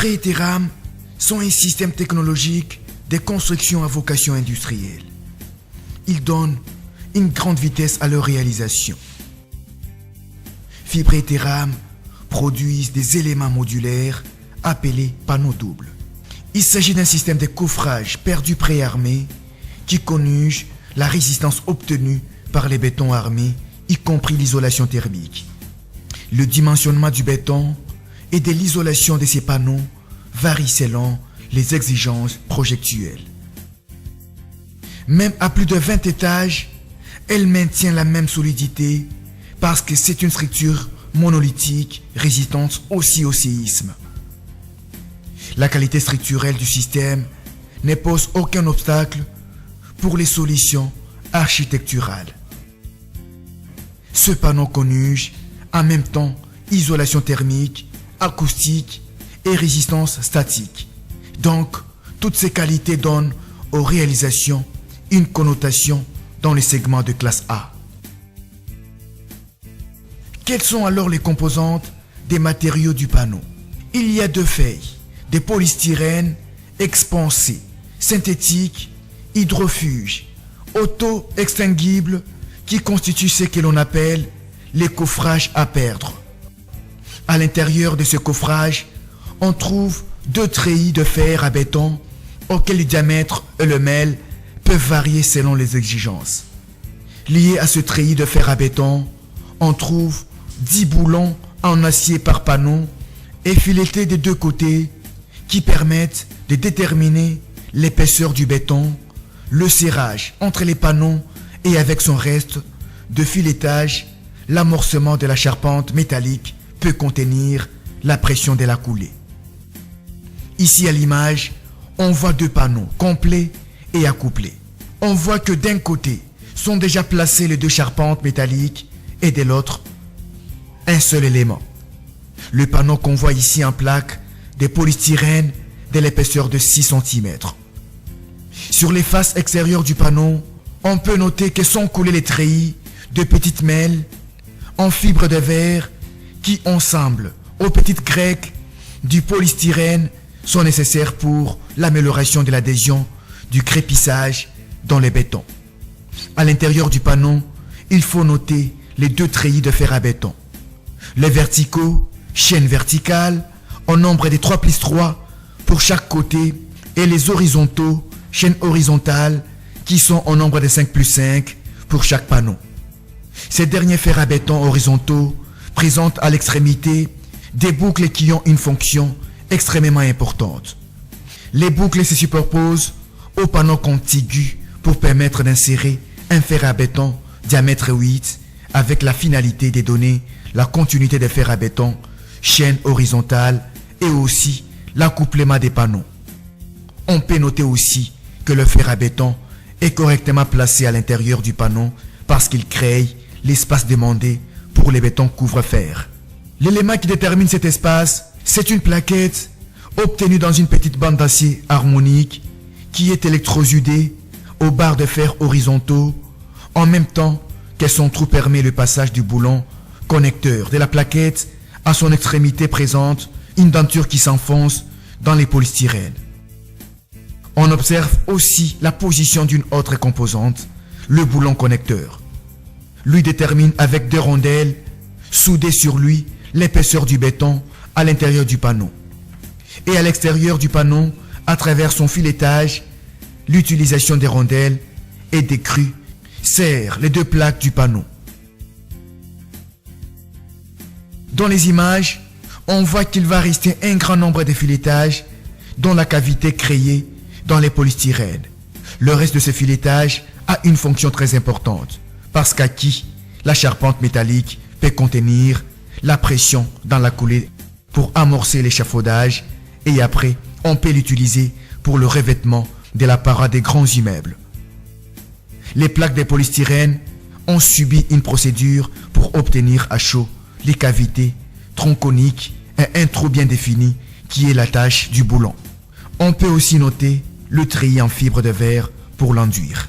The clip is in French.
Fibré et Terram sont un système technologique de construction à vocation industrielle. Ils donnent une grande vitesse à leur réalisation. Fibré et Terram produisent des éléments modulaires appelés panneaux doubles. Il s'agit d'un système de coffrage perdu préarmé qui conjugue la résistance obtenue par les bétons armés, y compris l'isolation thermique. Le dimensionnement du béton et de l'isolation de ces panneaux varie selon les exigences projectuelles. Même à plus de 20 étages, elle maintient la même solidité parce que c'est une structure monolithique résistante aussi au séisme. La qualité structurelle du système ne pose aucun obstacle pour les solutions architecturales. Ce panneau conjugue en même temps isolation thermique, acoustique et résistance statique. Donc, toutes ces qualités donnent aux réalisations une connotation dans les segments de classe A. Quelles sont alors les composantes des matériaux du panneau? Il y a deux feuilles, des polystyrènes expansés, synthétiques, hydrofuges, auto-extinguibles qui constituent ce que l'on appelle les coffrages à perdre. À l'intérieur de ce coffrage, on trouve deux treillis de fer à béton auxquels le diamètre et le mêle peuvent varier selon les exigences. Liés à ce treillis de fer à béton, on trouve 10 boulons en acier par panneau et filetés des deux côtés qui permettent de déterminer l'épaisseur du béton, le serrage entre les panneaux et avec son reste de filetage, l'amorcement de la charpente métallique peut contenir la pression de la coulée. Ici à l'image, on voit deux panneaux complets et accouplés. On voit que d'un côté sont déjà placées les deux charpentes métalliques et de l'autre, un seul élément. Le panneau qu'on voit ici en plaque des polystyrènes de l'épaisseur de 6 cm. Sur les faces extérieures du panneau, on peut noter que sont coulés les treillis de petites mêles en fibre de verre qui, ensemble aux petites grecques du polystyrène, sont nécessaires pour l'amélioration de l'adhésion du crépissage dans les bétons. À l'intérieur du panneau, il faut noter les deux treillis de fer à béton. Les verticaux, chaînes verticales, au nombre de 3+3 pour chaque côté, et les horizontaux, chaînes horizontales, qui sont au nombre de 5+5 pour chaque panneau. Ces derniers fers à béton horizontaux présentent à l'extrémité des boucles qui ont une fonction extrêmement importante. Les boucles se superposent au panneau contigu pour permettre d'insérer un fer à béton diamètre 8 avec la finalité de donner la continuité des fers à béton, chaîne horizontale et aussi l'accouplement des panneaux. On peut noter aussi que le fer à béton est correctement placé à l'intérieur du panneau parce qu'il crée l'espace demandé pour les bétons couvre-fer. L'élément qui détermine cet espace, c'est une plaquette obtenue dans une petite bande d'acier harmonique qui est électrosudée aux barres de fer horizontaux en même temps que son trou permet le passage du boulon connecteur de la plaquette à son extrémité présente une denture qui s'enfonce dans les polystyrènes. On observe aussi la position d'une autre composante, le boulon connecteur. Lui détermine avec deux rondelles soudées sur lui l'épaisseur du béton à l'intérieur du panneau. Et à l'extérieur du panneau, à travers son filetage, l'utilisation des rondelles et des crues serre les deux plaques du panneau. Dans les images, on voit qu'il va rester un grand nombre de filetages dans la cavité créée dans les polystyrènes. Le reste de ce filetage a une fonction très importante parce qu'acquis, la charpente métallique peut contenir la pression dans la coulée pour amorcer l'échafaudage et après, on peut l'utiliser pour le revêtement de la paroi des grands immeubles. Les plaques de polystyrène ont subi une procédure pour obtenir à chaud les cavités tronconiques et un trou bien défini qui est la tâche du boulon. On peut aussi noter le treillis en fibre de verre pour l'enduire.